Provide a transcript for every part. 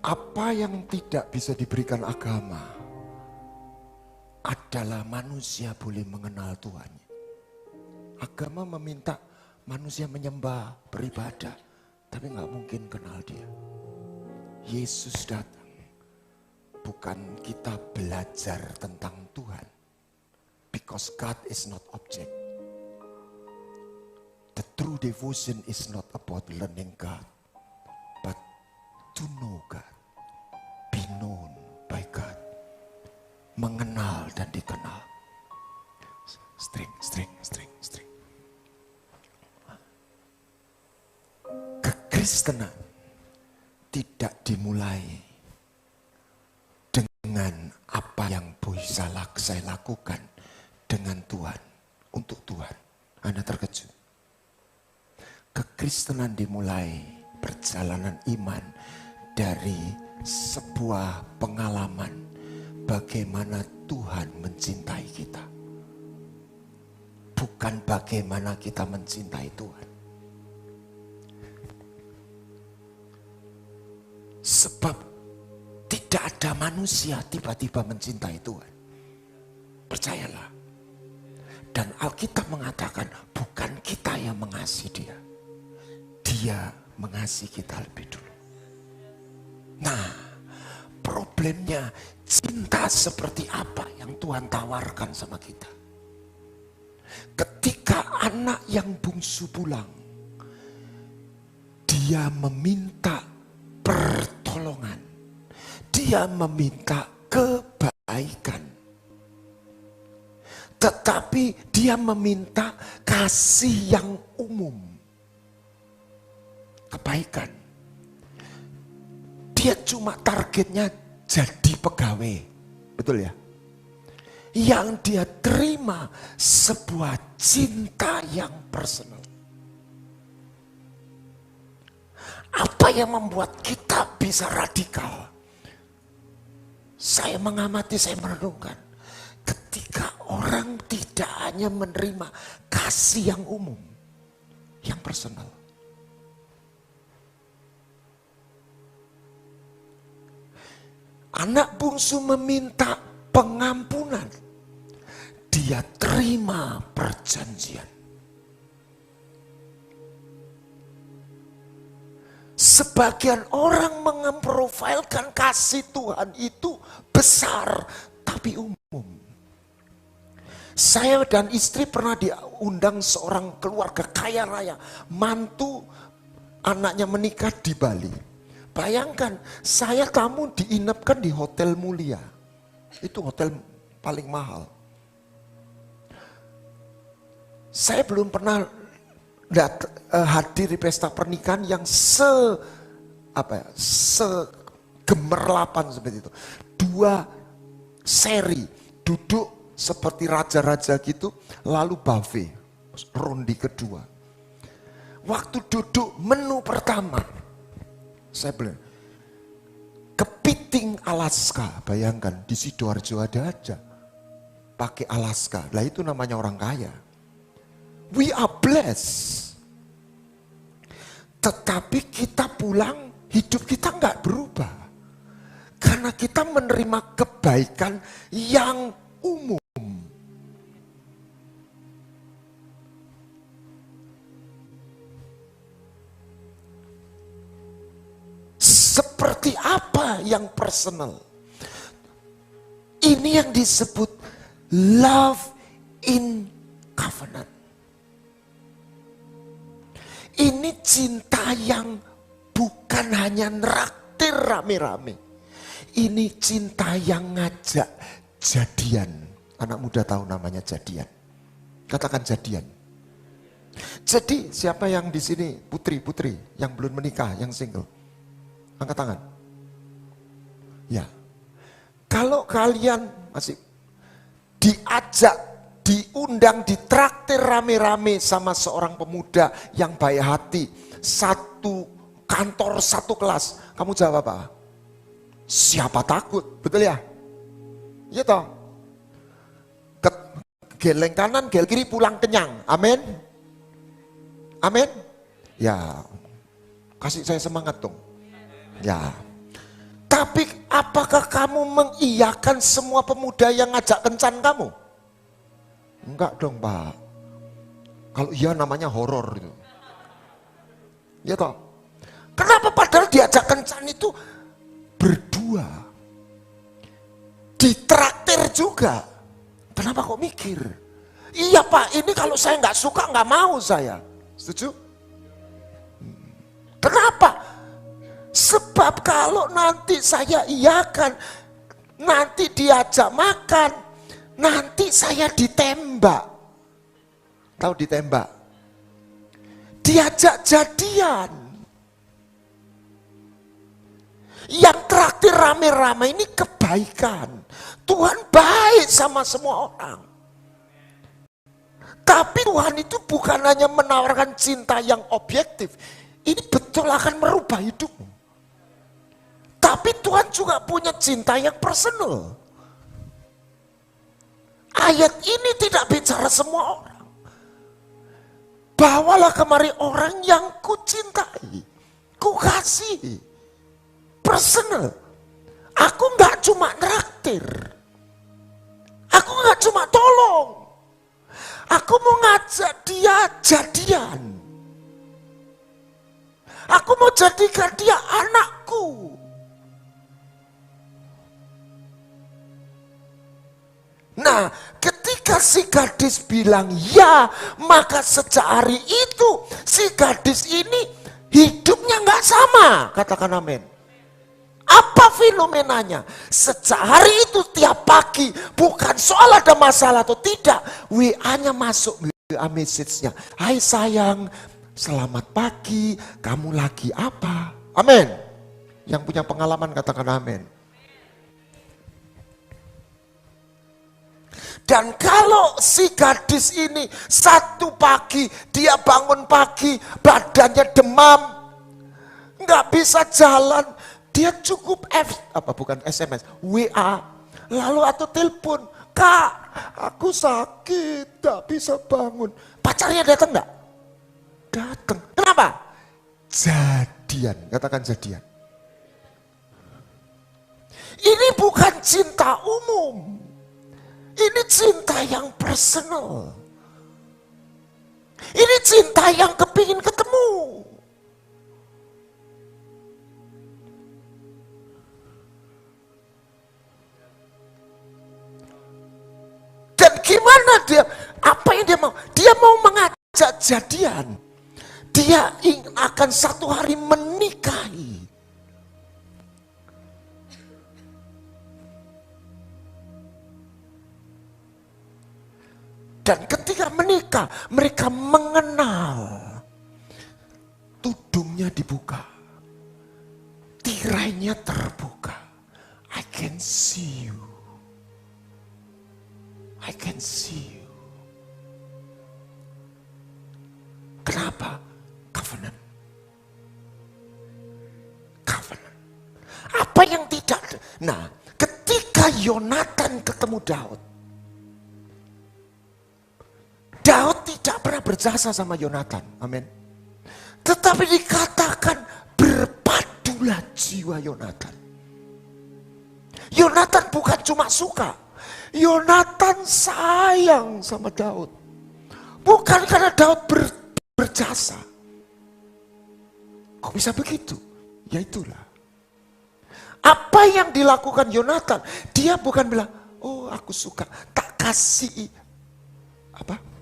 Apa yang tidak bisa diberikan agama adalah manusia boleh mengenal Tuhan. Agama meminta manusia menyembah, beribadah, tapi nggak mungkin kenal Dia. Yesus datang, bukan kita belajar tentang Tuhan, because God is not object. The true devotion is not about learning God, but to know God, be known by God, mengenal dan dikenal. String. Kekristenan tidak dimulai dengan apa yang bisa saya lakukan dengan Tuhan, untuk Tuhan. Anda terkejut. Kekristenan dimulai perjalanan iman dari sebuah pengalaman bagaimana Tuhan mencintai kita. Bukan bagaimana kita mencintai Tuhan. Sebab tidak ada manusia tiba-tiba mencintai Tuhan. Percayalah. Dan Alkitab mengatakan bukan kita yang mengasihi Dia. Dia mengasihi kita lebih dulu. Nah, problemnya cinta seperti apa yang Tuhan tawarkan sama kita. Ketika anak yang bungsu pulang, dia meminta pertolongan. Dia meminta kebaikan. Tetapi dia meminta kasih yang umum. Kebaikan. Dia cuma targetnya jadi pegawai. Betul ya? Yang dia terima sebuah cinta yang personal. Apa yang membuat kita bisa radikal? Saya mengamati, saya merenungkan. Ketika orang tidak hanya menerima kasih yang umum, yang personal. Anak bungsu meminta pengampunan. Dia terima perjanjian. Sebagian orang memprofilkan kasih Tuhan itu besar tapi umum. Saya dan istri pernah diundang seorang keluarga kaya raya. Mantu anaknya menikah di Bali. Bayangkan, saya tamu diinapkan di hotel mulia. Itu hotel paling mahal. Saya belum pernah hadir di pesta pernikahan yang segemerlapan seperti itu. 2 seri duduk seperti raja-raja gitu, lalu buffet, ronde kedua. Waktu duduk menu pertama, saya bilang, kepiting Alaska, bayangkan di Sidoarjo ada aja, pakai Alaska, lah itu namanya orang kaya. We are blessed. Tetapi kita pulang, hidup kita nggak berubah. Karena kita menerima kebaikan yang umum. Seperti apa yang personal? Ini yang disebut love in covenant. Ini cinta yang bukan hanya neraktir rame-rame. Ini cinta yang ngajak jadian. Anak muda tahu namanya jadian. Katakan jadian. Jadi siapa yang di sini putri-putri yang belum menikah, yang single? Angkat tangan. Ya. Kalau kalian masih diajak, diundang, ditraktir rame-rame sama seorang pemuda yang baik hati, satu kantor, satu kelas, kamu jawab apa? Siapa takut, betul ya? Iya toh? Geleng kanan, gel kiri, pulang kenyang, amin? Amin? Ya, kasih saya semangat dong. Ya, Tapi apakah kamu mengiyakan semua pemuda yang ngajak kencan kamu? Enggak dong Pak. Kalau iya namanya horor itu. Ya toh. Kenapa padahal diajak kencan itu berdua. Ditraktir juga. Kenapa kok mikir? Iya Pak, ini kalau saya nggak suka nggak mau saya. Setuju? Kenapa? Sebab kalau nanti saya iyakan, nanti diajak makan, nanti saya ditembak. Tahu ditembak? Diajak jadian. Yang traktir rame-rame ini kebaikan. Tuhan baik sama semua orang. Tapi Tuhan itu bukan hanya menawarkan cinta yang objektif. Ini betul akan merubah hidupmu. Tapi Tuhan juga punya cinta yang personal. Ayat ini tidak bicara semua orang. Bawalah kemari orang yang kucintai, kukasihi. Personal. Aku nggak cuma nraktir. Aku nggak cuma tolong. Aku mau ngajak dia jadian. Aku mau jadikan dia anakku. Nah, ketika si gadis bilang ya, maka sejak hari itu si gadis ini hidupnya nggak sama. Katakan amin. Apa fenomenanya? Sejak hari itu tiap pagi, bukan soal ada masalah atau tidak, WA-nya masuk, WA message-nya. Hai sayang, selamat pagi, kamu lagi apa? Amin. Yang punya pengalaman katakan amin. Dan kalau si gadis ini satu pagi, dia bangun pagi, badannya demam, nggak bisa jalan, dia cukup SMS, WA, lalu atau telepon, Kak, aku sakit, nggak bisa bangun. Pacarnya datang nggak? Datang. Kenapa? Jadian, katakan jadian. Ini bukan cinta umum. Ini cinta yang personal. Ini cinta yang kepingin ketemu. Dan gimana dia? Apa yang dia mau? Dia mau mengajak jadian. Dia akan satu hari menikahi. Dan ketika menikah, mereka mengenal. Tudungnya dibuka. Tirainya terbuka. I can see you. I can see you. Kenapa? Covenant. Covenant. Apa yang tidak? Nah, ketika Yonatan ketemu Daud, Daud tidak pernah berjasa sama Yonatan, amin. Tetapi dikatakan berpadulah jiwa Yonatan. Yonatan bukan cuma suka, Yonatan sayang sama Daud. Bukan karena Daud berjasa. Kok bisa begitu? Ya itulah. Apa yang dilakukan Yonatan? Dia bukan bilang, oh aku suka, tak kasih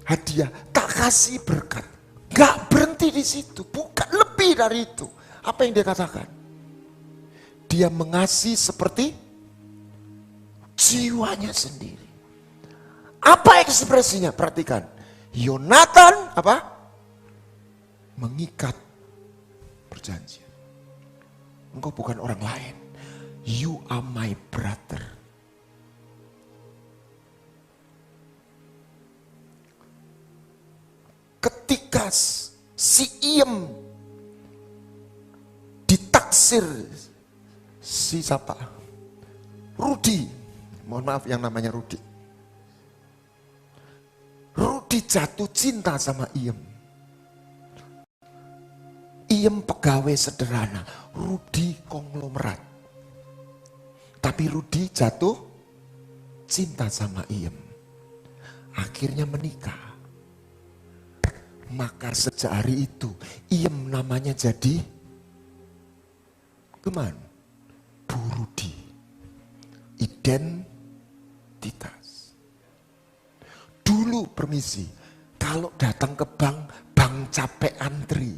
hadiah, tak kasih berkat. Gak berhenti di situ, bukan lebih dari itu. Apa yang dia katakan? Dia mengasihi seperti jiwanya sendiri. Apa ekspresinya? Perhatikan. Yonatan mengikat perjanjian. Engkau bukan orang lain. You are my brother. Ketika si Iem ditaksir si siapa? Rudi. Mohon maaf yang namanya Rudi. Rudi jatuh cinta sama Iem. Iem pegawai sederhana, Rudi konglomerat. Tapi Rudi jatuh cinta sama Iem. Akhirnya menikah. Maka sejak hari itu Iem namanya jadi Geman, Bu Rudi. Identitas. Dulu permisi, kalau datang ke bank capek antri.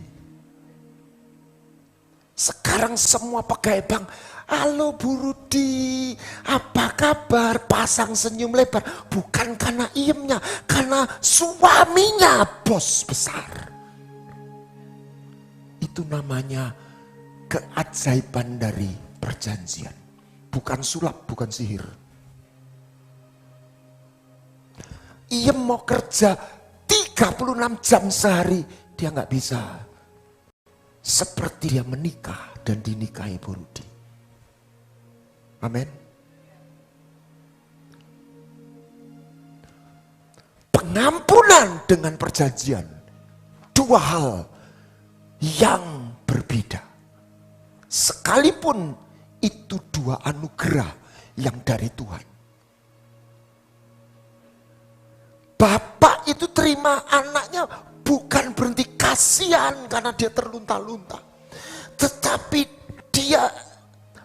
Sekarang semua pegawai bank, halo Bu Rudi, apa kabar? Pasang senyum lebar. Bukan karena Iemnya, karena suaminya bos besar. Itu namanya keajaiban dari perjanjian. Bukan sulap, bukan sihir. Iem mau kerja 36 jam sehari, dia nggak bisa. Seperti dia menikah dan dinikahi Bu Rudi. Amin. Pengampunan dengan perjanjian. Dua hal yang berbeda. Sekalipun itu dua anugerah yang dari Tuhan. Bapak itu terima anaknya bukan berhenti kasihan karena dia terlunta-lunta. Tetapi dia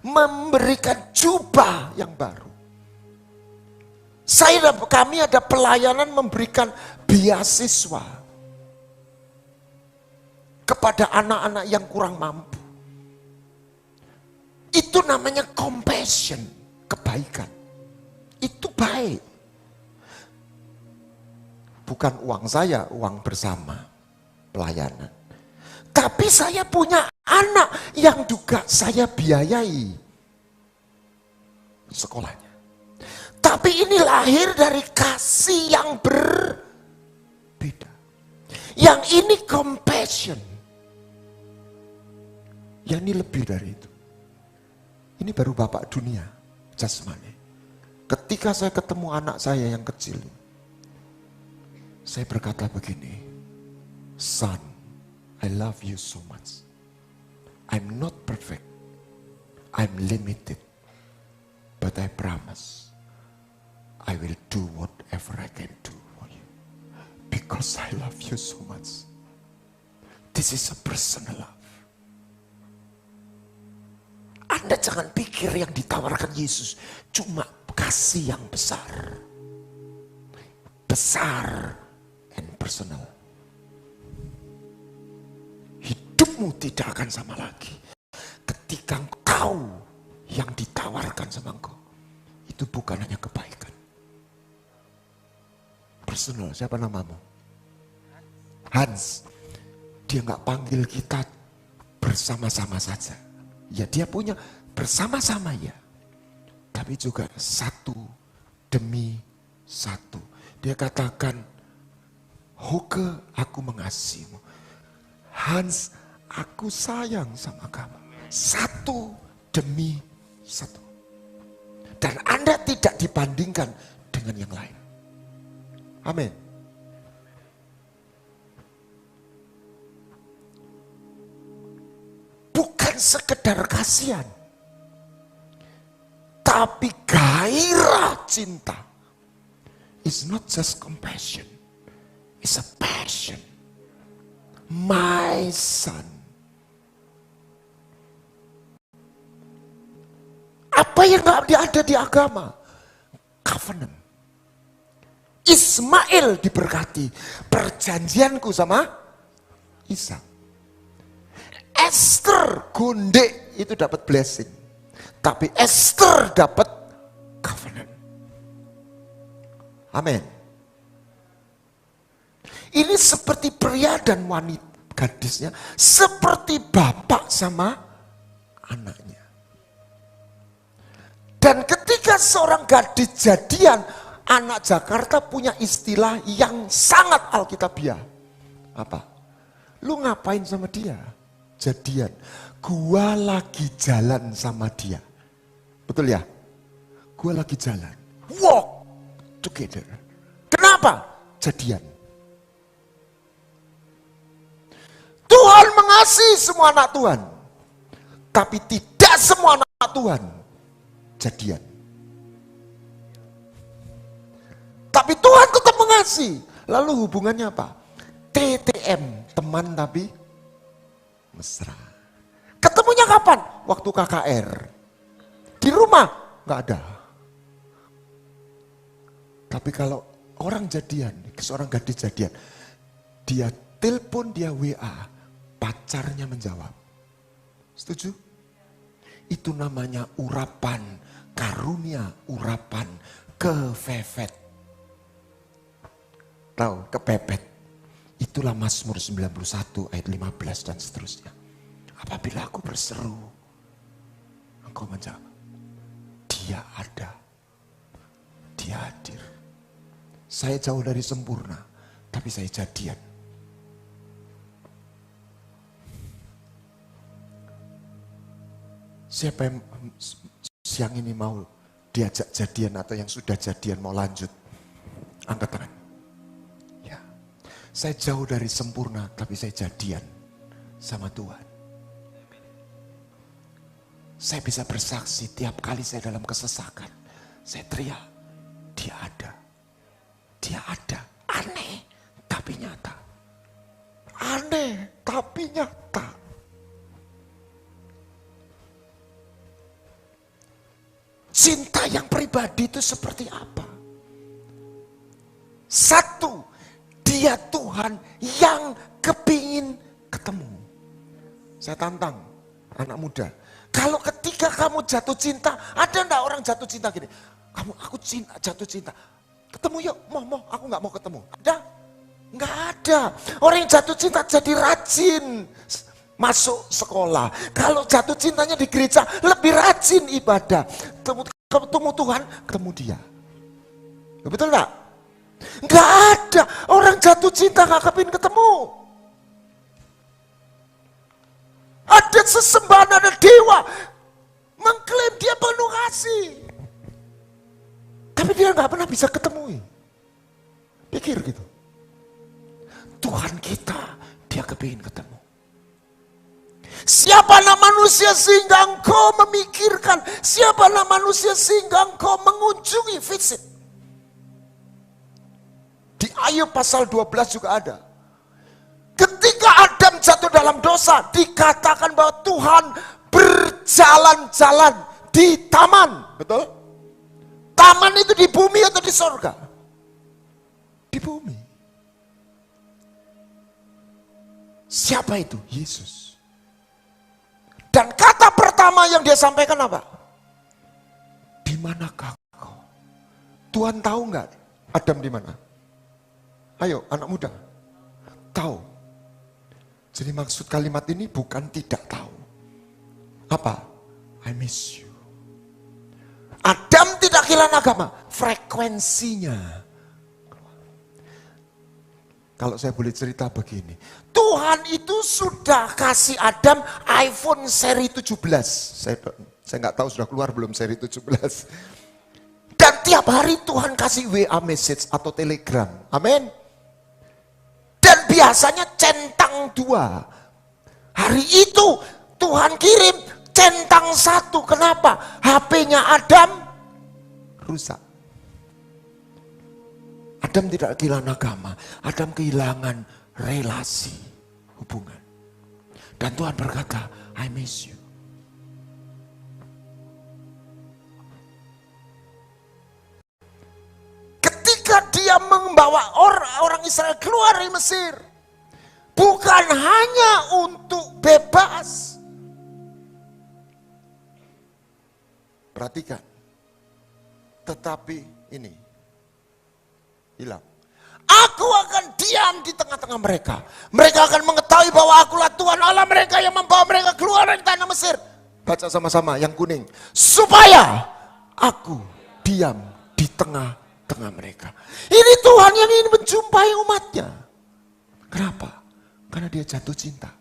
memberikan jubah yang baru. Kami ada pelayanan memberikan beasiswa kepada anak-anak yang kurang mampu. Itu namanya compassion, kebaikan. Itu baik. Bukan uang saya, uang bersama pelayanan. Tapi saya punya anak yang juga saya biayai sekolahnya. Tapi ini lahir dari kasih yang berbeda. Yang ini compassion. Yang ini lebih dari itu. Ini baru bapak dunia, jasmani. Ketika saya ketemu anak saya yang kecil, saya berkata begini, son, I love you so much. I'm not perfect. I'm limited. But I promise, I will do whatever I can do for you. Because I love you so much. This is a personal love. Anda jangan pikir yang ditawarkan Yesus cuma kasih yang besar. Besar and personal. Hidupmu tidak akan sama lagi ketika engkau yang ditawarkan sama engkau itu bukan hanya kebaikan. Personal. Siapa namamu? Hans. Dia nggak panggil kita bersama-sama saja. Ya dia punya bersama-sama ya. Tapi juga satu demi satu. Dia katakan, Hoke, aku mengasihimu. Hans, aku sayang sama kamu. Satu demi satu. Dan Anda tidak dibandingkan dengan yang lain. Amin. Bukan sekedar kasihan. Tapi gairah cinta. It's not just compassion. It's a passion. My son. Apa yang gak ada di agama? Covenant. Ismail diberkati. Perjanjianku sama Ishak. Esther gondek itu dapat blessing. Tapi Esther dapat covenant. Amin. Ini seperti pria dan wanita gadisnya. Seperti bapak sama anaknya. Dan ketika seorang gadis jadian, anak Jakarta punya istilah yang sangat alkitabiah. Apa? Lu ngapain sama dia? Jadian. Gua lagi jalan sama dia. Betul ya? Gua lagi jalan. Walk together. Kenapa? Jadian. Tuhan mengasihi semua anak Tuhan. Tapi tidak semua anak Tuhan jadian. Tapi Tuhan tetap mengasihi. Lalu hubungannya apa? TTM, teman tapi mesra. Ketemunya kapan? Waktu KKR. Di rumah nggak ada. Tapi kalau orang jadian, seorang gadis jadian, dia telepon, dia WA, pacarnya menjawab. Setuju? Itu namanya urapan karunia, urapan kefefet. Tahu, kepepet. Itulah Mazmur 91 ayat 15 dan seterusnya. Apabila aku berseru, engkau menjawab. Dia ada. Dia hadir. Saya jauh dari sempurna, tapi saya jadian. Siapa yang siang ini mau diajak jadian atau yang sudah jadian mau lanjut? Angkat tangan. Ya. Saya jauh dari sempurna, tapi saya jadian sama Tuhan. Saya bisa bersaksi tiap kali saya dalam kesesakan. Saya teriak, dia ada. Dia ada. Aneh, tapi nyata. Aneh, tapi nyata. Cinta yang pribadi itu seperti apa? Satu, dia Tuhan yang kepingin ketemu. Saya tantang anak muda. Kalau ketika kamu jatuh cinta, ada enggak orang jatuh cinta gini? Aku jatuh cinta. Ketemu yuk, mau, aku nggak mau ketemu. Ada? Nggak ada. Orang yang jatuh cinta jadi rajin masuk sekolah. Kalau jatuh cintanya di gereja, lebih rajin ibadah. Ketemu Tuhan, ketemu dia. Betul nggak? Nggak ada. Orang jatuh cinta nggak kepingin ketemu. Ada sesembahan, ada dewa mengklaim dia penuh kasih, tapi dia nggak pernah bisa ketemu. Pikir gitu. Tuhan kita, dia kepingin ketemu. Siapa anak manusia sehingga engkau memikirkan? Siapa anak manusia sehingga engkau mengunjungi, visit? Di Ayub pasal 12 juga ada. Ketika Adam jatuh dalam dosa, dikatakan bahwa Tuhan berjalan-jalan di taman. Betul? Taman itu di bumi atau di sorga? Di bumi. Siapa itu? Yesus. Dan kata pertama yang dia sampaikan apa? Di manakah kau? Tuhan tahu nggak Adam di mana? Ayo anak muda. Tahu. Jadi maksud kalimat ini bukan tidak tahu. Apa? I miss you. Adam tidak kehilangan agama, frekuensinya. Kalau saya boleh cerita begini, Tuhan itu sudah kasih Adam iPhone seri 17. Saya nggak tahu sudah keluar belum seri 17. Dan tiap hari Tuhan kasih WA message atau telegram. Amin. Dan biasanya centang 2. Hari itu Tuhan kirim centang 1. Kenapa? HP-nya Adam rusak. Adam tidak kehilangan agama. Adam kehilangan relasi, hubungan. Dan Tuhan berkata, I miss you. Ketika dia membawa orang Israel keluar dari Mesir, bukan hanya untuk bebas. Perhatikan. Tetapi ini hilang. Aku akan diam di tengah-tengah mereka. Mereka akan mengetahui bahwa akulah Tuhan Allah mereka yang membawa mereka keluar dari tanah Mesir. Baca sama-sama yang kuning. Supaya aku diam di tengah-tengah mereka. Ini Tuhan yang ingin menjumpai umatnya. Kenapa? Karena dia jatuh cinta.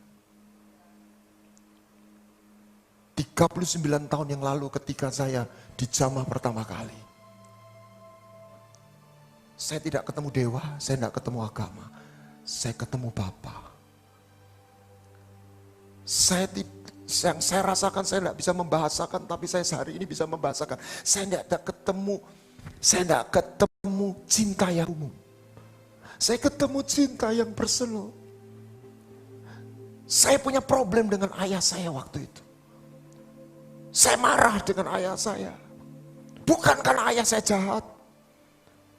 39 tahun yang lalu ketika saya dijamah pertama kali. Saya tidak ketemu dewa, saya tidak ketemu agama. Saya ketemu Bapa. Yang saya rasakan saya tidak bisa membahasakan, tapi saya sehari ini bisa membahasakan. Saya tidak ketemu cinta yang umum. Saya ketemu cinta yang personal. Saya punya problem dengan ayah saya waktu itu. Saya marah dengan ayah saya. Bukan karena ayah saya jahat,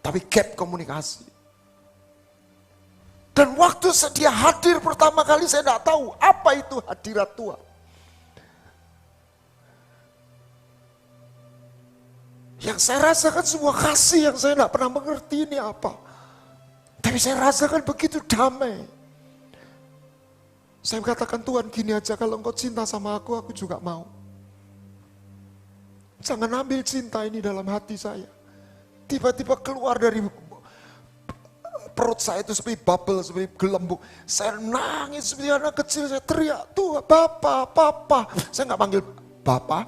tapi gap komunikasi. Dan waktu dia hadir pertama kali saya tidak tahu apa itu hadirat Tuhan. Yang saya rasakan semua kasih yang saya tidak pernah mengerti ini apa. Tapi saya rasakan begitu damai. Saya katakan, Tuhan gini aja, kalau engkau cinta sama aku juga mau. Jangan ambil cinta ini dalam hati saya. Tiba-tiba keluar dari perut saya itu seperti bubble, seperti gelembung. Saya nangis seperti anak kecil, saya teriak, Tuhan, Bapak, Papa. Saya nggak panggil Bapak,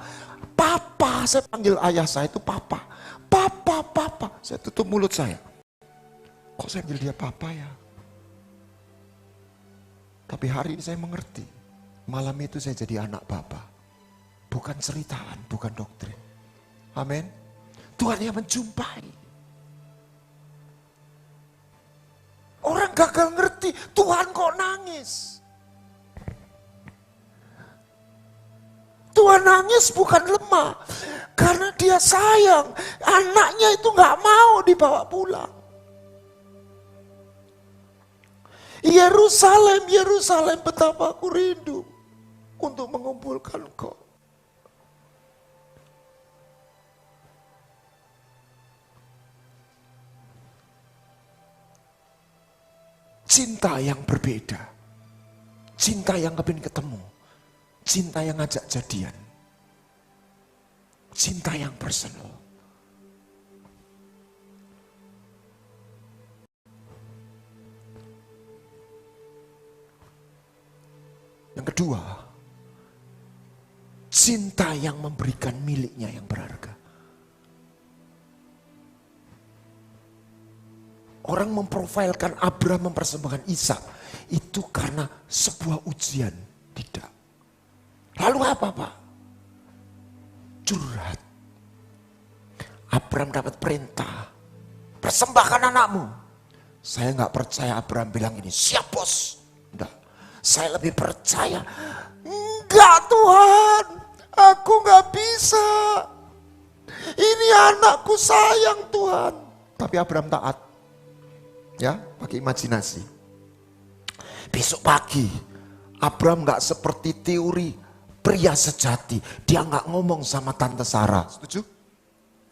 Papa. Saya panggil ayah saya itu Papa. Papa, Papa. Saya tutup mulut saya. Kok saya panggil dia Papa ya? Tapi hari ini saya mengerti. Malam itu saya jadi anak Bapa. Bukan ceritaan, bukan doktrin. Amin. Tuhan yang menjumpai. Orang gagal ngerti, Tuhan kok nangis. Tuhan nangis bukan lemah. Karena dia sayang. Anaknya itu gak mau dibawa pulang. Yerusalem, Yerusalem, betapa aku rindu untuk mengumpulkan kau. Cinta yang berbeda, cinta yang kepingin ketemu, cinta yang ngajak jadian, cinta yang personal. Yang kedua, cinta yang memberikan miliknya yang berharga. Orang memprofilkan Abraham mempersembahkan Ishak itu karena sebuah ujian, tidak. Lalu apa Pak? Curhat. Abraham dapat perintah, persembahkan anakmu. Saya nggak percaya Abraham bilang ini, siap bos. Enggak. Saya lebih percaya, enggak Tuhan, aku nggak bisa. Ini anakku sayang Tuhan. Tapi Abraham taat. Ya, pakai imajinasi. Besok pagi, Abraham nggak seperti teori pria sejati. Dia nggak ngomong sama Tante Sarah. Setuju?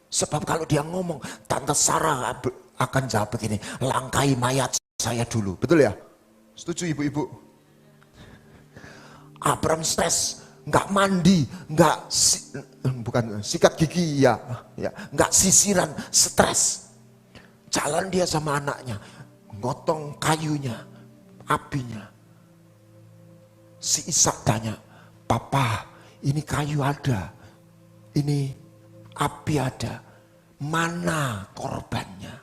Sebab kalau dia ngomong, Tante Sarah akan jawab begini, langkai mayat saya dulu. Betul ya? Setuju ibu-ibu? Abraham stres, nggak mandi, bukan sikat gigi ya, nggak sisiran, stres. Jalan dia sama anaknya, ngotong kayunya, apinya. Si Ishak tanya, Papa, ini kayu ada, ini api ada, mana korbannya?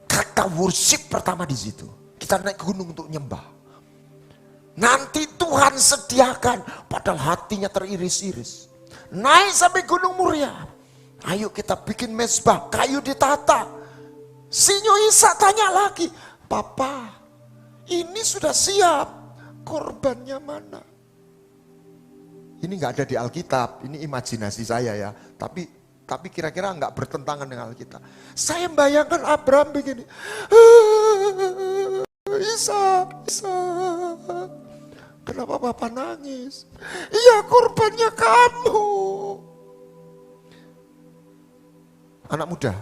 Kata worship pertama di situ. Kita naik gunung untuk nyembah. Nanti Tuhan sediakan, padahal hatinya teriris-iris. Naik sampai Gunung Muria. Ayo kita bikin mezbah, kayu ditata. Sinyo Ishak tanya lagi, Papa, ini sudah siap, korbannya mana? Ini nggak ada di Alkitab, ini imajinasi saya ya. Tapi kira-kira nggak bertentangan dengan Alkitab. Saya membayangkan Abraham begini, Ishak, kenapa Bapak nangis? Iya, korbannya kamu. Anak muda,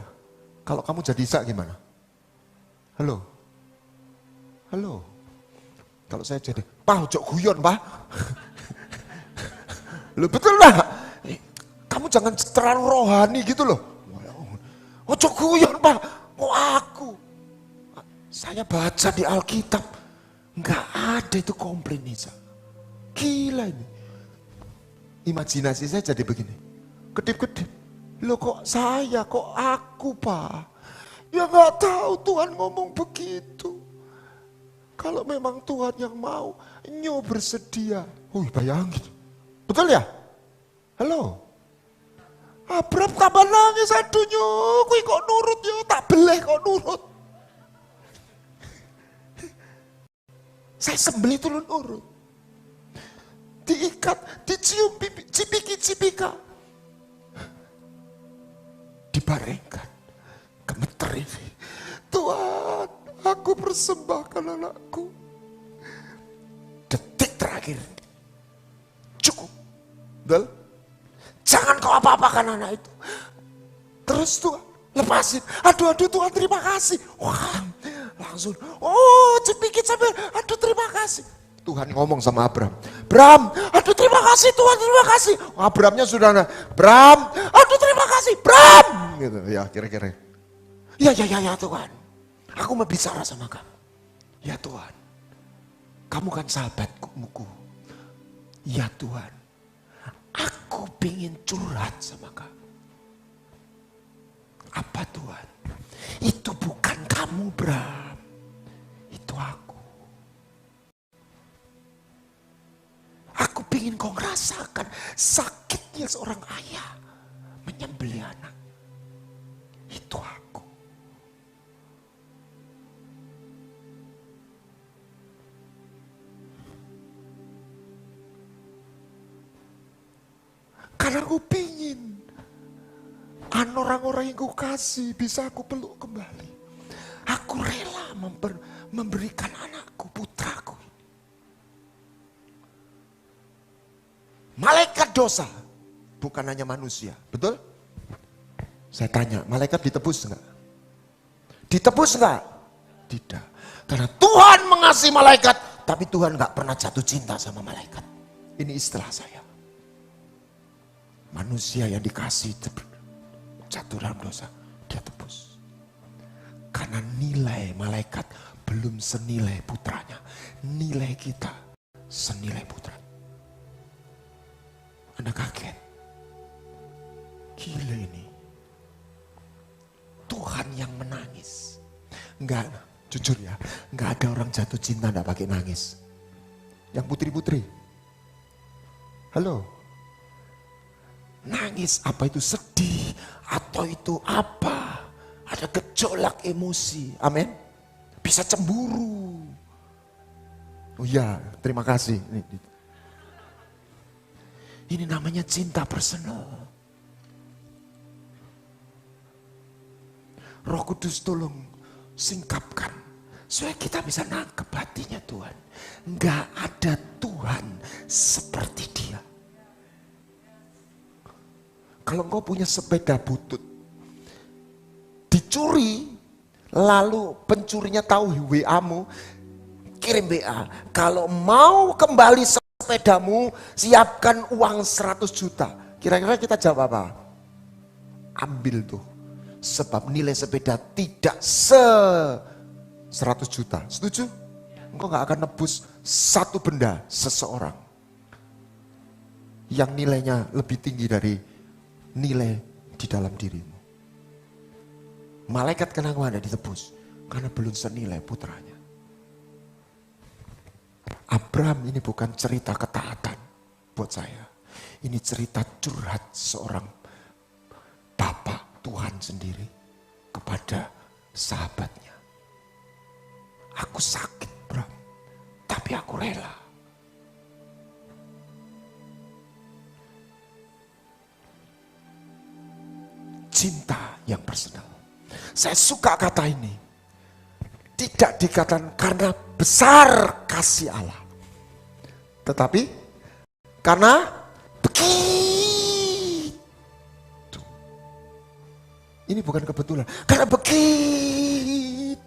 kalau kamu jadi Ishak gimana? Halo? Kalau saya jadi, Pak, ojo guyon, Pak. Loh betul lah. Kamu jangan terlalu rohani gitu loh. Ojo guyon, Pak. Kok aku? Saya baca di Alkitab, nggak ada itu komplain Ishak. Gila ini. Imajinasi saya jadi begini. Kedip-kedip. Loh kok saya, kok aku Pak? Ya nggak tahu Tuhan ngomong begitu. Kalau memang Tuhan yang mau, Nyo bersedia. Bayangin. Betul ya? Halo? Abram tambah nangis, aduhnya, kui kok nurut yo, tak beleh kok nurut. Saya sembelih turun urut. Diikat, dicium pipi, cipika. Dibaringkan, gemeter ini. Tuhan, aku persembahkan anakku. Detik terakhir, cukup. Betul? Jangan kau apa-apakan anak itu. Terus Tuhan, lepasin. Aduh Tuhan terima kasih. Wah, langsung, oh cepikit sampai, aduh terima kasih. Tuhan ngomong sama Abram, Bram, aduh terima kasih Tuhan, terima kasih. Abramnya sudah, Bram, aduh terima kasih, Bram. Gitu, ya kira-kira. Ya Tuhan, aku mau bicara sama kamu. Ya Tuhan, kamu kan sahabatku. Ya Tuhan, aku pengen curhat sama kamu. Apa Tuhan? Itu bukan kamu Bram, itu aku. Aku pengen kau ngerasakan sakitnya seorang ayah menyembelih anak. Itu aku. Karena aku pingin orang-orang yang ku kasih bisa aku peluk kembali. Aku rela memberikan anakku, putraku. Malaikat dosa, bukan hanya manusia, betul? Saya tanya, malaikat ditebus enggak? Ditebus enggak? Tidak. Karena Tuhan mengasihi malaikat, tapi Tuhan enggak pernah jatuh cinta sama malaikat. Ini istilah saya. Manusia yang dikasih jatuh dalam dosa, dia tebus. Karena nilai malaikat belum senilai putranya. Nilai kita senilai putra. Anda kaget. Gila ini. Tuhan yang menangis. Enggak, jujur ya, enggak ada orang jatuh cinta enggak pakai nangis. Yang putri-putri. Halo. Nangis apa itu sedih atau itu apa? Ada gejolak emosi. Amin. Bisa cemburu. Oh ya, terima kasih. Ini namanya cinta personal. Roh Kudus tolong singkapkan supaya kita bisa nangkep hatinya Tuhan. Enggak ada Tuhan seperti Dia. Kalau engkau punya sepeda butut, dicuri, lalu pencurinya tahu WA-mu, kirim WA. Kalau mau kembali sepedamu, siapkan uang 100 juta. Kira-kira kita jawab apa? Ambil tuh. Sebab nilai sepeda tidak 100 juta. Setuju? Engkau gak akan nebus satu benda seseorang yang nilainya lebih tinggi dari nilai di dalam dirimu. Malaikat kenapa ada ditebus? Karena belum senilai putranya. Abram ini bukan cerita ketaatan buat saya. Ini cerita curhat seorang Bapak Tuhan sendiri kepada sahabatnya. Aku sakit Bram, tapi aku rela. Cinta yang personal. Saya suka kata ini. Tidak dikatakan karena besar kasih Allah. Tetapi karena begitu. Ini bukan kebetulan. Karena begitu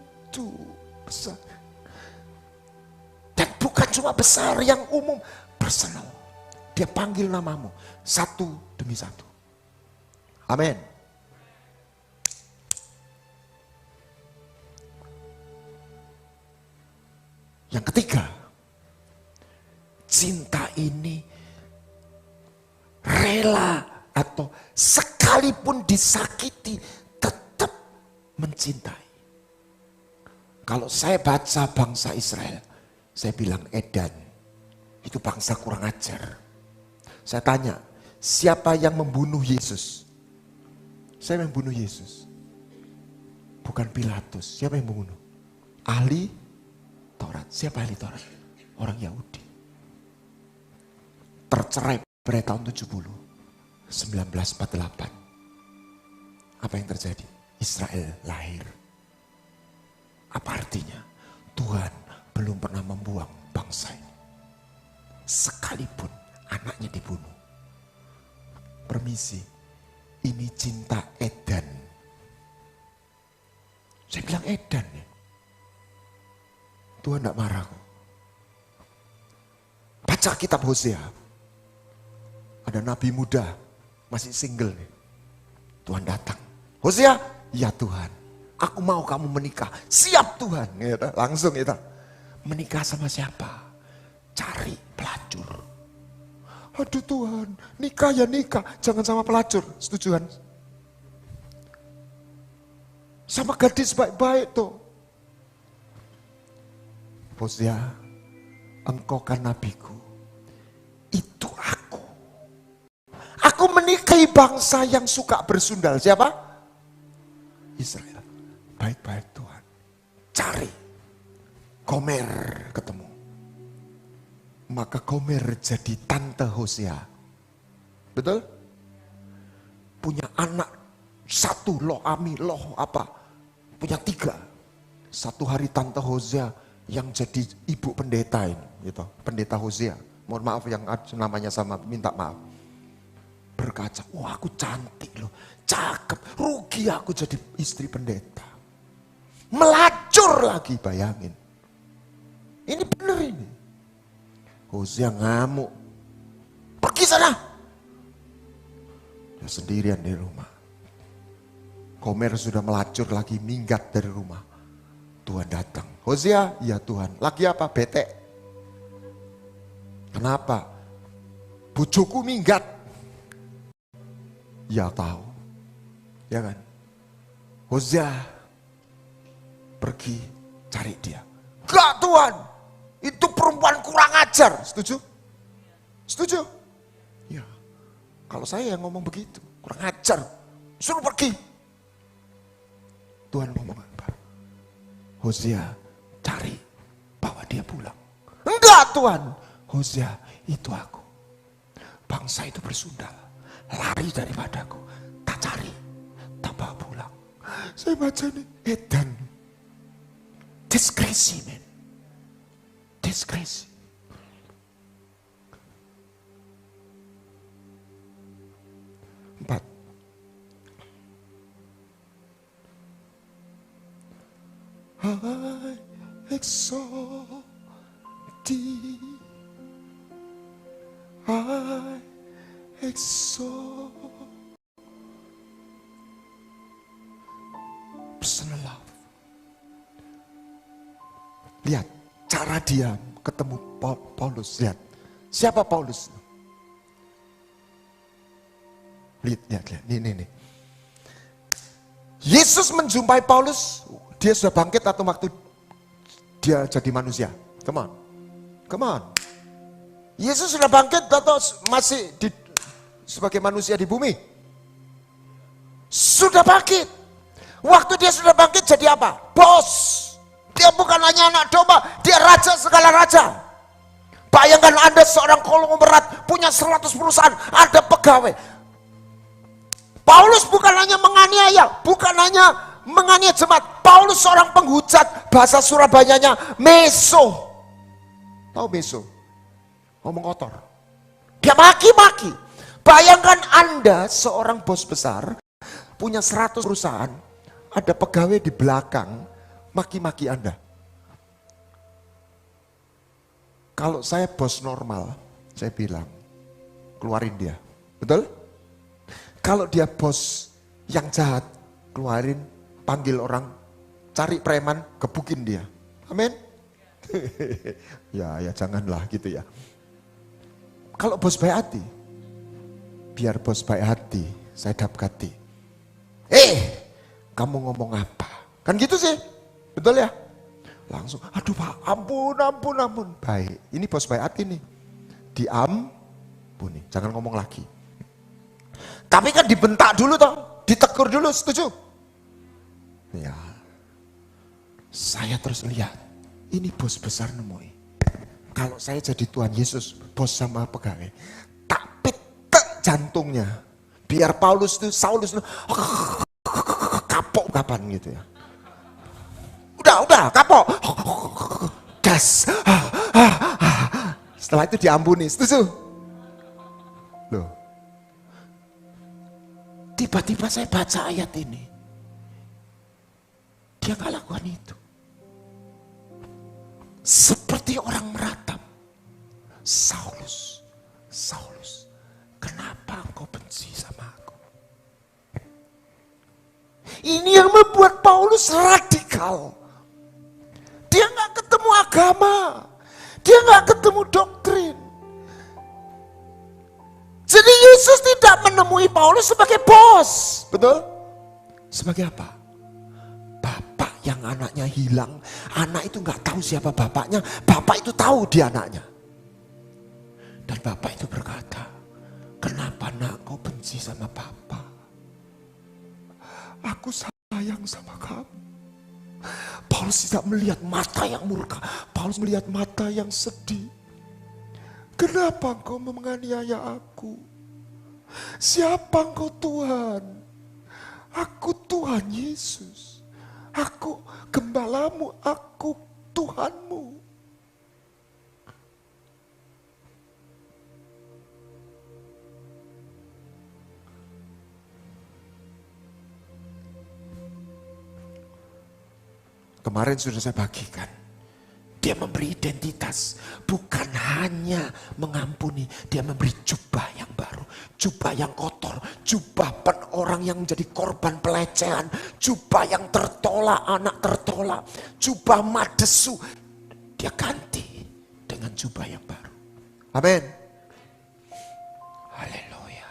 besar. Dan bukan cuma besar yang umum. Personal. Dia panggil namamu. Satu demi satu. Amin. Yang ketiga, cinta ini rela atau sekalipun disakiti tetap mencintai. Kalau saya baca bangsa Israel, saya bilang Edan, itu bangsa kurang ajar. Saya tanya, siapa yang membunuh Yesus? Saya yang membunuh Yesus. Bukan Pilatus. Siapa yang membunuh? Ahli Taurat. Siapa ahli Taurat? Orang Yahudi. Tercerai pada tahun 70. 1948. Apa yang terjadi? Israel lahir. Apa artinya? Tuhan belum pernah membuang bangsa ini. Sekalipun anaknya dibunuh. Permisi, ini cinta edan. Saya bilang edan ya. Tuhan tidak marah kok. Baca kitab Hosea. Ada nabi muda, masih single nih. Tuhan datang. Hosea, ya Tuhan, aku mau kamu menikah. Siap Tuhan. Ya, langsung ya. Menikah sama siapa? Cari pelacur. Aduh Tuhan, nikah ya nikah, jangan sama pelacur. Setuju kan? Sama gadis baik-baik tuh. Hosea, engkau kan nabiku. Itu aku. Aku menikahi bangsa yang suka bersundal. Siapa? Israel. Baik-baik Tuhan. Cari. Gomer ketemu. Maka Gomer jadi tante Hosea. Betul? Punya anak satu, loh Ami, loh apa. Punya 3. Satu hari tante Hosea yang jadi ibu pendeta ini, gitu. Pendeta Hosea. Mohon maaf yang namanya sama, minta maaf. Berkaca, wah aku cantik loh, cakep, rugi aku jadi istri pendeta. Melacur lagi, bayangin. Ini bener ini. Hosea ngamuk. Pergi sana. Dia sendirian di rumah. Gomer sudah melacur lagi, minggat dari rumah. Tuhan datang. Hosea, ya Tuhan. Lagi apa? Bete. Kenapa? Bojoku minggat. Ya tahu. Ya kan? Hosea pergi cari dia. Enggak Tuhan. Itu perempuan kurang ajar. Setuju? Setuju? Ya. Kalau saya yang ngomong begitu, kurang ajar. Suruh pergi. Tuhan ngomong apa? Hosea, cari, bawa dia pulang. Enggak Tuhan. Hosea, itu aku. Bangsa itu bersundal, lari daripadaku. Tak cari, tak bawa pulang. Saya baca nih, edan. Diskresi men. Diskresi. Empat. I exalt thee. I exalt. Personal love. Lihat cara dia ketemu Paulus. Lihat siapa Paulus. Lihat. Nih. Yesus menjumpai Paulus. Dia sudah bangkit atau waktu dia jadi manusia? Come on. Yesus sudah bangkit atau masih sebagai manusia di bumi? Sudah bangkit. Waktu dia sudah bangkit jadi apa? Bos. Dia bukan hanya anak domba, dia raja segala raja. Bayangkan Anda seorang konglomerat punya 100 perusahaan, ada pegawai. Paulus bukan hanya menganiaya, bukan hanya menganiaya jemaat. Paulus seorang penghujat, bahasa Surabayanya meso. Tahu meso? Ngomong kotor. Dia maki-maki. Bayangkan Anda seorang bos besar, punya 100 perusahaan, ada pegawai di belakang, maki-maki Anda. Kalau saya bos normal, saya bilang, keluarin dia. Betul? Kalau dia bos yang jahat, keluarin, panggil orang, cari preman, gebukin dia. Amin. ya janganlah gitu ya. Kalau bos baik hati, biar bos baik hati, saya dapati. Kamu ngomong apa? Kan gitu sih, betul ya? Langsung, aduh Pak, ampun. Baik, ini bos baik hati nih. Buni, jangan ngomong lagi. Tapi kan dibentak dulu toh, ditegur dulu, setuju? Ya, saya terus lihat, ini bos besar nemui. Kalau saya jadi Tuhan Yesus, bos sama pegawai, tak pitek jantungnya. Biar Saulus itu kapok kapan gitu ya. Udah, kapok. Gas. Setelah itu diampuni, setuju? Loh. Tiba-tiba saya baca ayat ini. Dia gak lakukan itu. Seperti orang meratap. Saulus, Saulus, kenapa engkau benci sama aku? Ini yang membuat Paulus radikal. Dia gak ketemu agama. Dia gak ketemu doktrin. Jadi Yesus tidak menemui Paulus sebagai bos. Betul? Sebagai apa? Bapak yang anaknya hilang. Anak itu gak tahu siapa bapaknya. Bapak itu tahu dia anaknya. Dan bapak itu berkata, kenapa nak kau benci sama papa? Aku sayang sama kamu. Paulus tidak melihat mata yang murka. Paulus melihat mata yang sedih. Kenapa engkau menganiaya aku? Siapa engkau Tuhan? Aku Tuhan Yesus. Aku gembalamu, aku Tuhanmu. Kemarin sudah saya bagikan. Dia memberi identitas. Bukan hanya mengampuni. Dia memberi jubah yang baru. Jubah yang kotor. Jubah orang yang menjadi korban pelecehan. Jubah yang tertolak, anak tertolak. Jubah madesu. Dia ganti dengan jubah yang baru. Amin. Haleluya.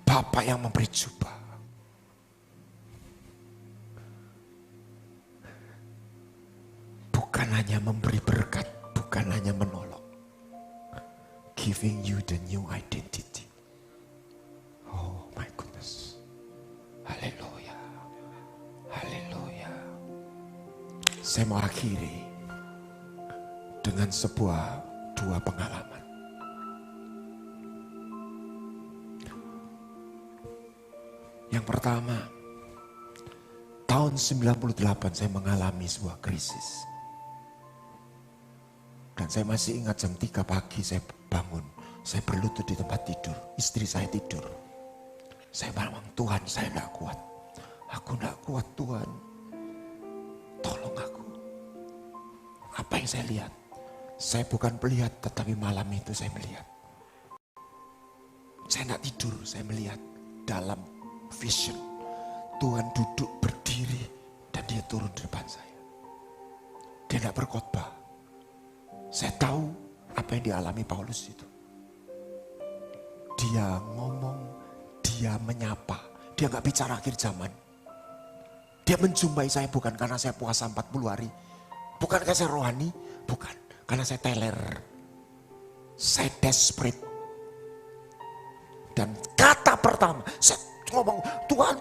Bapa yang memberi jubah. Bukan hanya memberi berkat, bukan hanya menolong. Giving you the new identity. Oh my goodness. Haleluya. Haleluya. Saya mau akhiri dengan dua pengalaman. Yang pertama, tahun 98 saya mengalami sebuah krisis. Dan saya masih ingat jam 3 pagi saya bangun. Saya berlutut di tempat tidur. Istri saya tidur. Saya bilang, Tuhan saya tidak kuat. Aku tidak kuat Tuhan. Tolong aku. Apa yang saya lihat? Saya bukan melihat, tetapi malam itu saya melihat. Saya tidak tidur, saya melihat dalam vision. Tuhan duduk berdiri dan dia turun di depan saya. Dia tidak berkhotbah. Saya tahu apa yang dialami Paulus itu. Dia ngomong, dia menyapa. Dia gak bicara akhir zaman. Dia menjumpai saya bukan karena saya puasa 40 hari. Bukan karena saya rohani. Bukan. Karena saya teler. Saya desperate. Dan kata pertama, saya ngomong, Tuhan,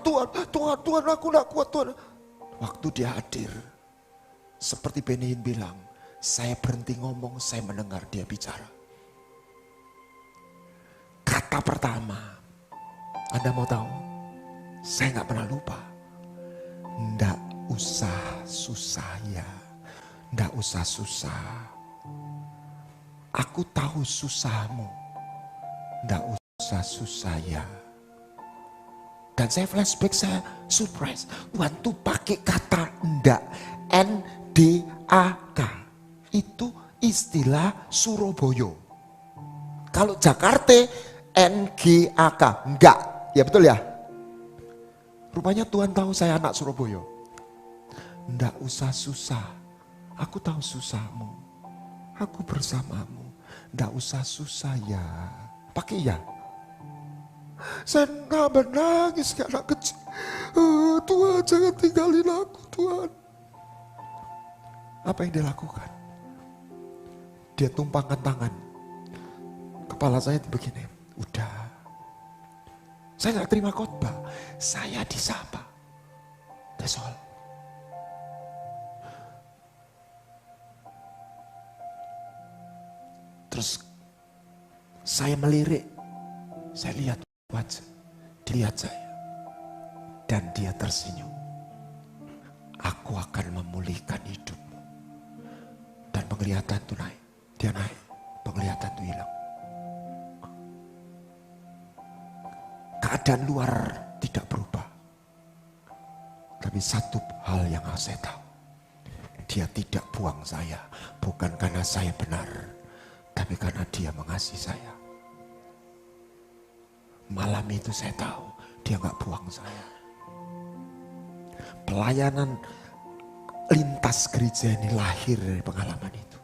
aku gak kuat Tuhan. Waktu dia hadir, seperti Benin bilang, saya berhenti ngomong, saya mendengar dia bicara. Kata pertama, Anda mau tahu? Saya gak pernah lupa. Nggak usah susah ya, nggak usah susah. Aku tahu susahmu, nggak usah susah ya. Dan saya flashback, saya surprise. Tuhan tuh pakai kata ndak, N-D-A-K. Itu istilah Surabaya. Kalau Jakarta, N-G-A-K. Enggak, ya betul ya? Rupanya Tuhan tahu saya anak Surabaya. Ndak usah susah. Aku tahu susahmu. Aku bersamamu. Ndak usah susah ya. Pakai ya. Saya nambah nangis kayak anak kecil. Tuhan jangan tinggalin aku Tuhan. Apa yang dia lakukan? Dia tumpangkan tangan. Kepala saya begini. Udah. Saya nggak terima khotbah. Saya disapa. That's all. Terus saya melirik. Saya lihat wajah. Dilihat saya. Dan dia tersenyum. Aku akan memulihkan hidupmu. Dan penglihatan itu naik. Dia naik. Penglihatan itu hilang. Keadaan luar tidak berubah. Tapi satu hal yang saya tahu. Dia tidak buang saya. Bukan karena saya benar. Tapi karena dia mengasihi saya. Malam itu saya tahu. Dia gak buang saya. Pelayanan lintas gereja ini lahir dari pengalaman itu.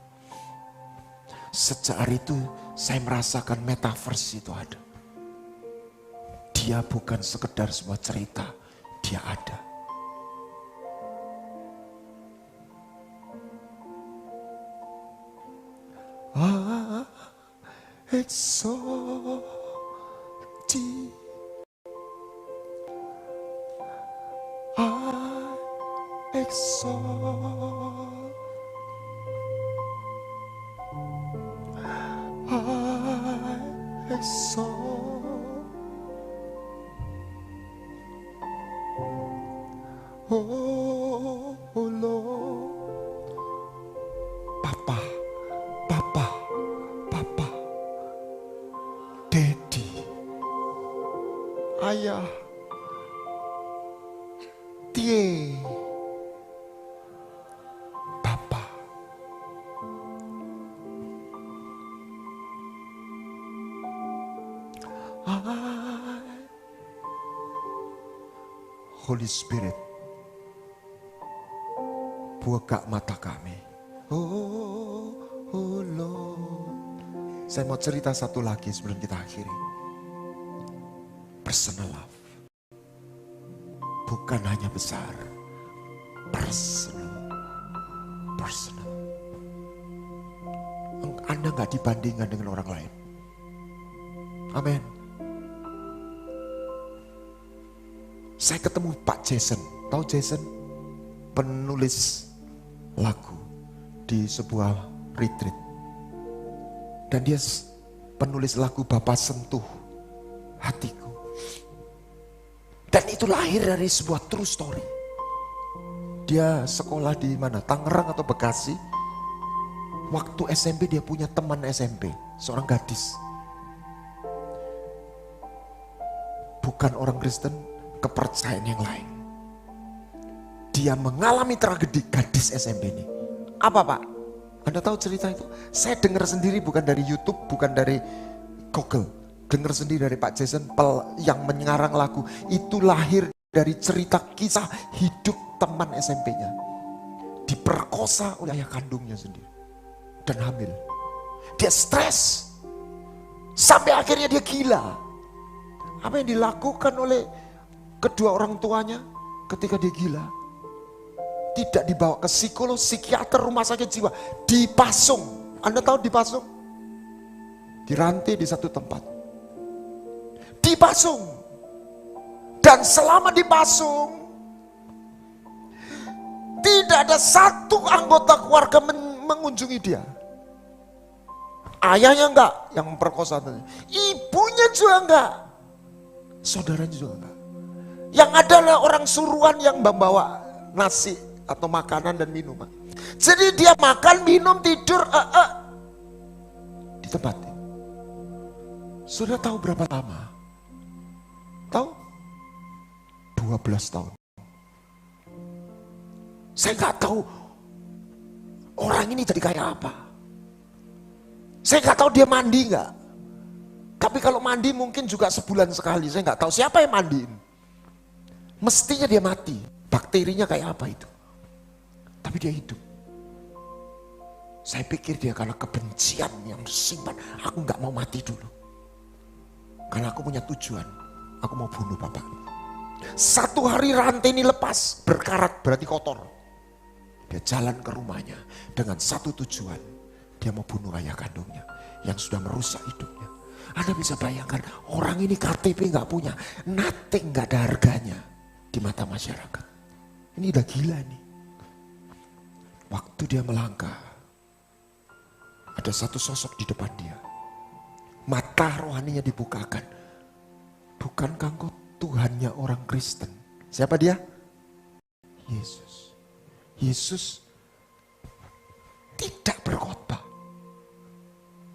Sejak hari itu saya merasakan metaverse itu ada. Dia bukan sekedar sebuah cerita, dia ada. I exalt thee. I exalt. I exalt. Oh Lord. Papa, Papa, Papa, Daddy, Ayah, Tie, Papa. Holy Spirit, buka mata kami. Oh Lord. Saya mau cerita satu lagi sebelum kita akhiri. Personal love. Bukan hanya besar. Personal. Anda gak dibandingkan dengan orang lain. Amin. Saya ketemu Pak Jason. Tahu Jason? Penulis lagu di sebuah retreat. Dan dia penulis lagu Bapa Sentuh Hatiku. Dan itu lahir dari sebuah true story. Dia sekolah di mana? Tangerang atau Bekasi. Waktu SMP dia punya teman SMP, seorang gadis. Bukan orang Kristen, kepercayaan yang lain. Dia mengalami tragedi gadis SMP ini. Apa Pak? Anda tahu cerita itu? Saya dengar sendiri bukan dari YouTube, bukan dari Google. Dengar sendiri dari Pak Jason yang mengarang lagu. Itu lahir dari cerita kisah hidup teman SMP-nya. Diperkosa oleh ayah kandungnya sendiri. Dan hamil. Dia stres. Sampai akhirnya dia gila. Apa yang dilakukan oleh kedua orang tuanya ketika dia gila? Tidak dibawa ke psikolog, psikiater, rumah sakit jiwa. Dipasung. Anda tahu dipasung? Dirantai di satu tempat. Dipasung. Dan selama dipasung, tidak ada satu anggota keluarga mengunjungi dia. Ayahnya enggak yang memperkosa. Ibunya juga enggak. Saudaranya juga enggak. Yang adalah orang suruhan yang membawa nasi atau makanan dan minuman. Jadi dia makan, minum, tidur di tempat ini. Sudah tahu berapa lama? Tahu? 12 tahun. Saya nggak tahu orang ini jadi kayak apa. Saya nggak tahu dia mandi nggak. Tapi kalau mandi mungkin juga sebulan sekali. Saya nggak tahu siapa yang mandiin. Mestinya dia mati. Bakterinya kayak apa itu? Tapi dia hidup. Saya pikir dia karena kebencian yang disimpan. Aku nggak mau mati dulu. Karena aku punya tujuan. Aku mau bunuh bapak. Satu hari rantai ini lepas. Berkarat berarti kotor. Dia jalan ke rumahnya dengan satu tujuan. Dia mau bunuh ayah kandungnya yang sudah merusak hidupnya. Anda bisa bayangkan orang ini KTP gak punya, nothing, gak ada harganya di mata masyarakat. Ini udah gila nih. Waktu dia melangkah, ada satu sosok di depan dia. Mata rohaninya dibukakan. Bukankah engkau Tuhannya orang Kristen? Siapa dia? Yesus. Yesus tidak berkhotbah.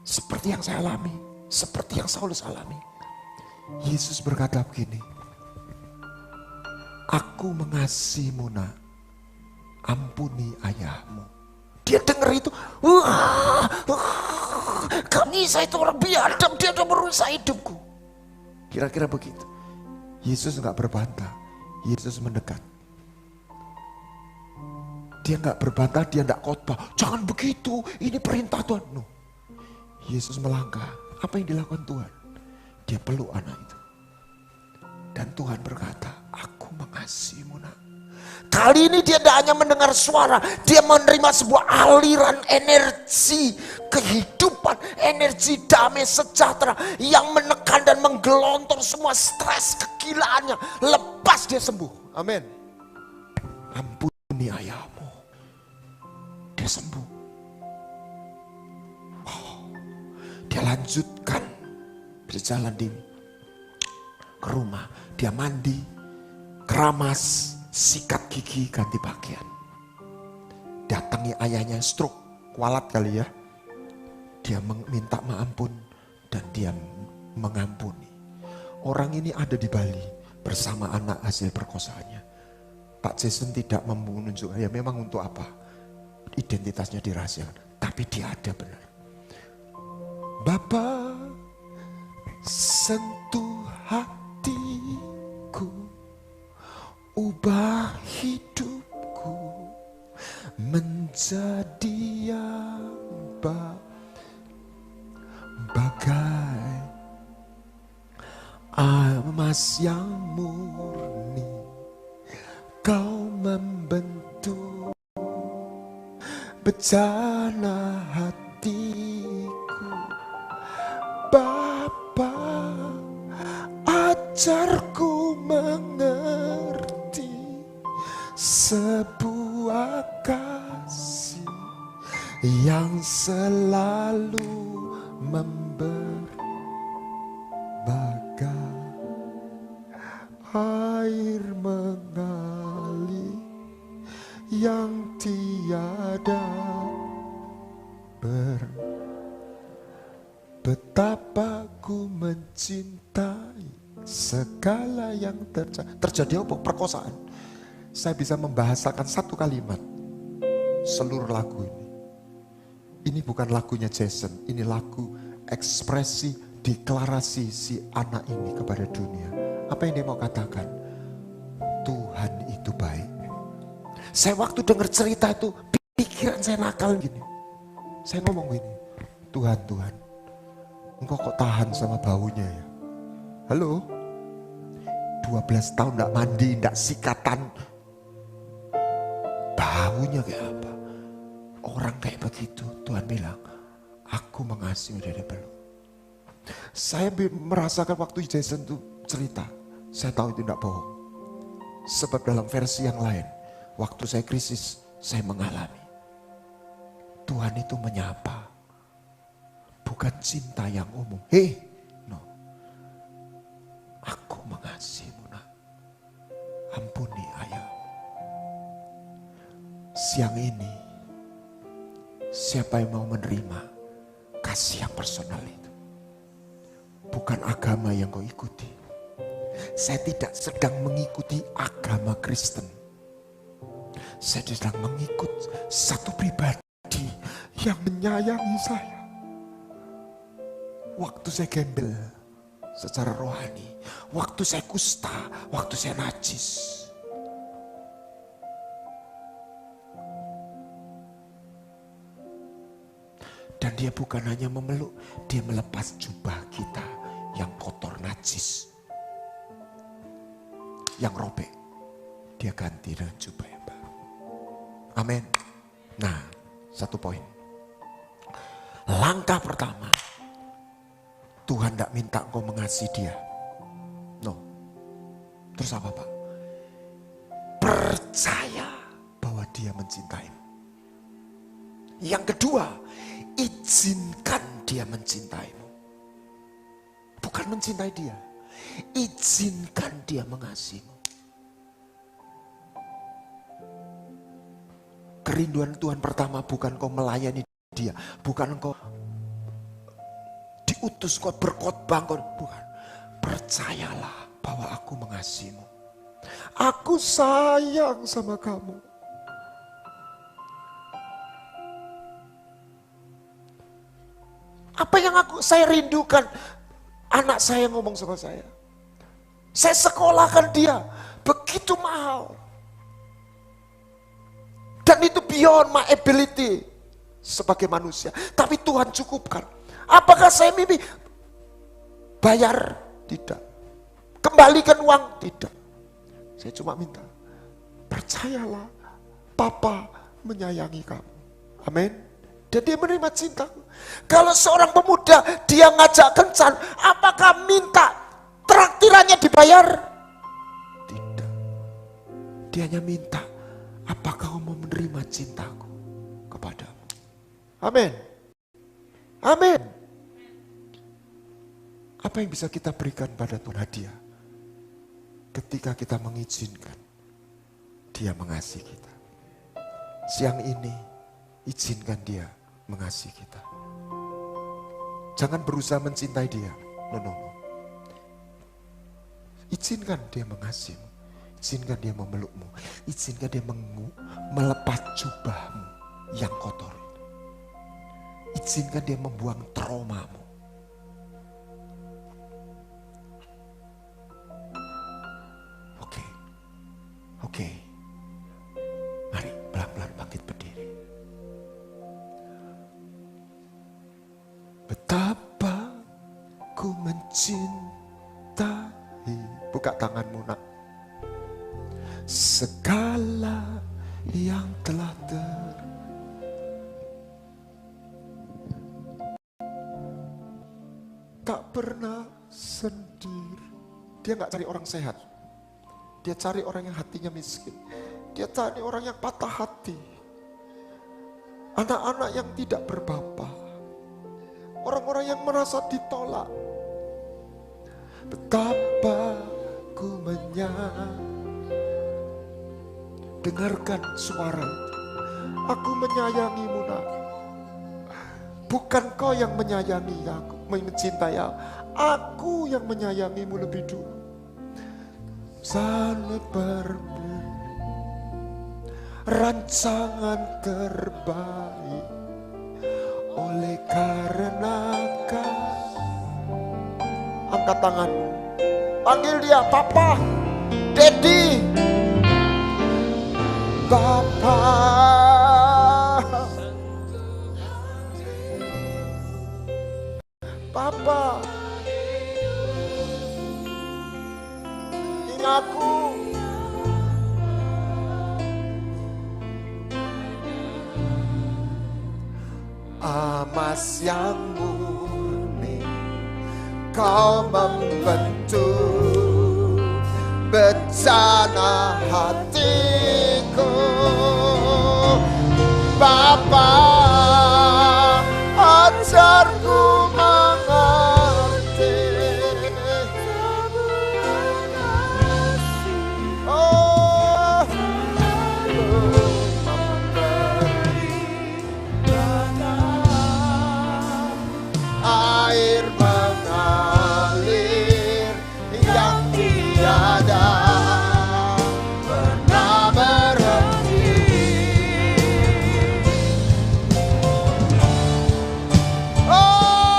Seperti yang saya alami. Seperti yang Saulus alami. Yesus berkata begini. Aku mengasihimu nak. Ampuni ayahmu. Dia dengar itu. Wah, kami saya itu orang biadab. Dia sudah merusak hidupku. Kira-kira begitu. Yesus enggak berbantah. Yesus mendekat. Dia enggak berbantah, dia enggak khotbah. Jangan begitu, ini perintah Tuhan. No. Yesus melangkah. Apa yang dilakukan Tuhan? Dia peluk anak itu. Dan Tuhan berkata, aku mengasihimu nak. Kali ini dia tidak hanya mendengar suara, dia menerima sebuah aliran energi kehidupan, energi damai sejahtera yang menekan dan menggelontor semua stres kegilaannya. Lepas dia sembuh. Amin. Ampuni ayahmu. Dia sembuh. Dia lanjutkan berjalan ke rumah. Dia mandi, keramas, sikat gigi, ganti pakaian. Datangi ayahnya stroke, kualat kali ya. Dia minta maafun dan dia mengampuni. Orang ini ada di Bali bersama anak hasil perkosaannya. Pak Jason tidak menunjukkan ya memang untuk apa. Identitasnya dirahasiakan, tapi dia ada benar. Bapa, sentuh hatiku, ubah hidupku menjadi yang bagai emas yang murni. Kau membentuk bejana hatiku. Bapa, ajarku mengerti sebuah kasih yang selalu bagai air mengalir yang tiada betapa ku mencintai segala yang terjadi apa? Perkosaan. Saya bisa membahasakan satu kalimat seluruh lagu ini. Ini bukan lagunya Jason, ini lagu ekspresi deklarasi si anak ini kepada dunia. Apa yang dia mau katakan? Tuhan itu baik. Saya waktu dengar cerita itu, pikiran saya nakal gini. Saya ngomong gini, Tuhan, engkau kok tahan sama baunya ya? Halo? 12 tahun gak mandi, gak sikatan. Baunya kayak apa? Orang kayak begitu, Tuhan bilang, aku mengasihi dari belum. Saya merasakan waktu Jason itu cerita, saya tahu itu tidak bohong. Sebab dalam versi yang lain, waktu saya krisis, saya mengalami. Tuhan itu menyapa. Bukan cinta yang umum. No. Aku mengasihimu nak. Ampuni ayah. Siang ini, siapa yang mau menerima kasih yang personal itu? Bukan agama yang kau ikuti. Saya tidak sedang mengikuti agama Kristen. Saya sedang mengikut satu pribadi yang menyayangi saya. Waktu saya gembel secara rohani, waktu saya kusta, waktu saya najis. Dan dia bukan hanya memeluk, dia melepas jubah kita yang kotor najis, yang robek. Dia ganti dengan jubah yang baru. Amin. Nah, satu poin. Langkah pertama, Tuhan tidak minta engkau mengasihi dia. No. Terus apa Pak? Percaya bahwa dia mencintaimu. Yang kedua, izinkan dia mencintaimu. Bukan mencintai dia, izinkan dia mengasihimu. Kerinduan Tuhan pertama bukan kau melayani dia, bukan kau diutus kau berkhotbah, bukan. Percayalah bahwa aku mengasihimu. Aku sayang sama kamu. Apa yang saya rindukan? Anak saya ngomong sama saya. Saya sekolahkan dia, begitu mahal. Dan itu beyond my ability sebagai manusia. Tapi Tuhan cukupkan. Apakah saya mimpi? Bayar? Tidak. Kembalikan uang? Tidak. Saya cuma minta, percayalah, Papa menyayangi kamu. Amin. Dan dia menerima cintaku. Kalau seorang pemuda dia ngajak kencan, apakah minta traktirannya dibayar? Tidak. Dia hanya minta, apakah kau mau menerima cintaku kepadamu? Amin. Amin. Apa yang bisa kita berikan pada Tuhan? Hadiah. Ketika kita mengizinkan dia mengasihi kita. Siang ini izinkan dia mengasihi kita. Jangan berusaha mencintai dia. No. Izinkan dia mengasihimu. Izinkan dia memelukmu. Izinkan dia melepas jubahmu yang kotor. Izinkan dia membuang traumamu. Oke. Mari pelan-pelan bangkit berdiri. Betapa ku mencintai. Buka tanganmu nak. Segala yang telah tak pernah sendiri. Dia gak cari orang sehat. Dia cari orang yang hatinya miskin. Dia cari orang yang patah hati. Anak-anak yang tidak berbapa. Orang-orang yang merasa ditolak. Betapa ku dengarkan suara itu. Aku menyayangimu nak. Bukan kau yang menyayangi aku, mencintai aku. Aku yang menyayangimu lebih dulu. Sangat berbeda, rancangan terbaik oleh karena angkat tanganmu, panggil dia Papa, Daddy, Papa. Papa, aku Amas yang murni, kau membentuk bencana hatiku. Bapa, ajarku mengerti. Air mengalir yang tiada pernah berhenti. Oh,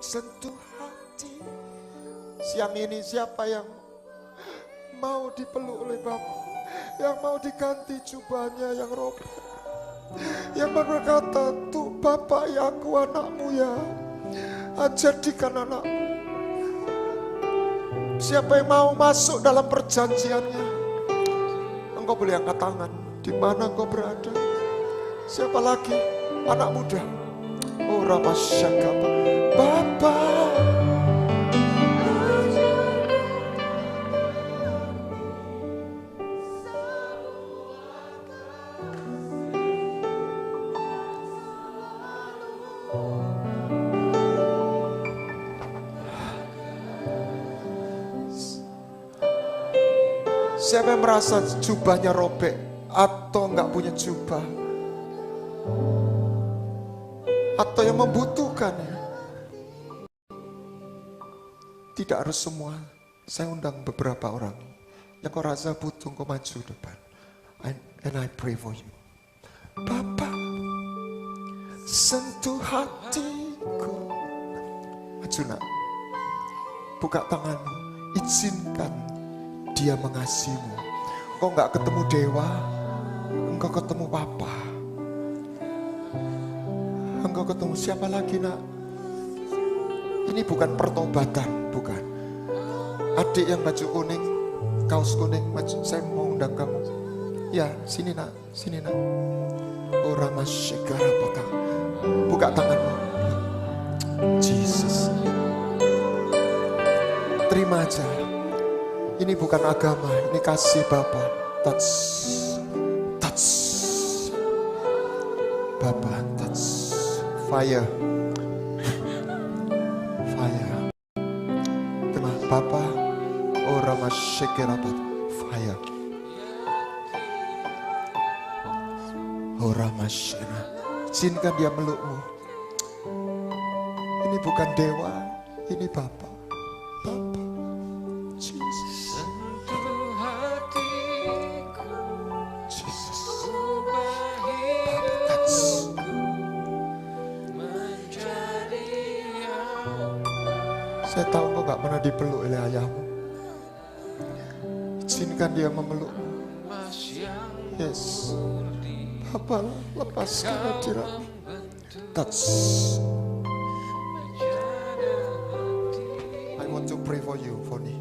sentuh hati. Siang ini siapa yang mau dipeluk oleh Bapa, yang mau diganti jubahnya yang robek, yang berkata, tuh Bapa ya aku anakmu ya, jadikan anakmu. Siapa yang mau masuk dalam perjanjiannya, engkau boleh angkat tangan di mana engkau berada. Siapa lagi? Anak muda. Oh Ramasyakaba, Bapa. Siapa yang merasa jubahnya robek atau enggak punya jubah, atau yang membutuhkannya? Tidak harus semua. Saya undang beberapa orang yang kau rasa butuh, kau maju depan. And I pray for you. Bapa, sentuh hatiku. Maju nak, buka tanganmu, izinkan Dia mengasihimu. Engkau enggak ketemu dewa, engkau ketemu Bapa. Engkau ketemu siapa lagi nak? Ini bukan pertobatan, bukan. Adik yang baju kuning, kaos kuning, maju. Saya mau undang kamu. Ya, sini nak, sini nak. Orang masyikara pata. Buka tanganmu. Jesus. Terima aja. Ini bukan agama, ini kasih Bapa. Touch, touch, Bapa, touch, fire, fire. Terima Bapa, orang masyikirabat, fire. Orang masyikira, izinkan Dia melukmu. Ini bukan dewa, ini Bapa, Bapa, Jesus. Saya tahu kau gak pernah dipeluk oleh ayahmu. Izinkan Dia memelukmu. Yes. Bapa, lepaskan hadiratmu. Touch. I want to pray for you, Foni.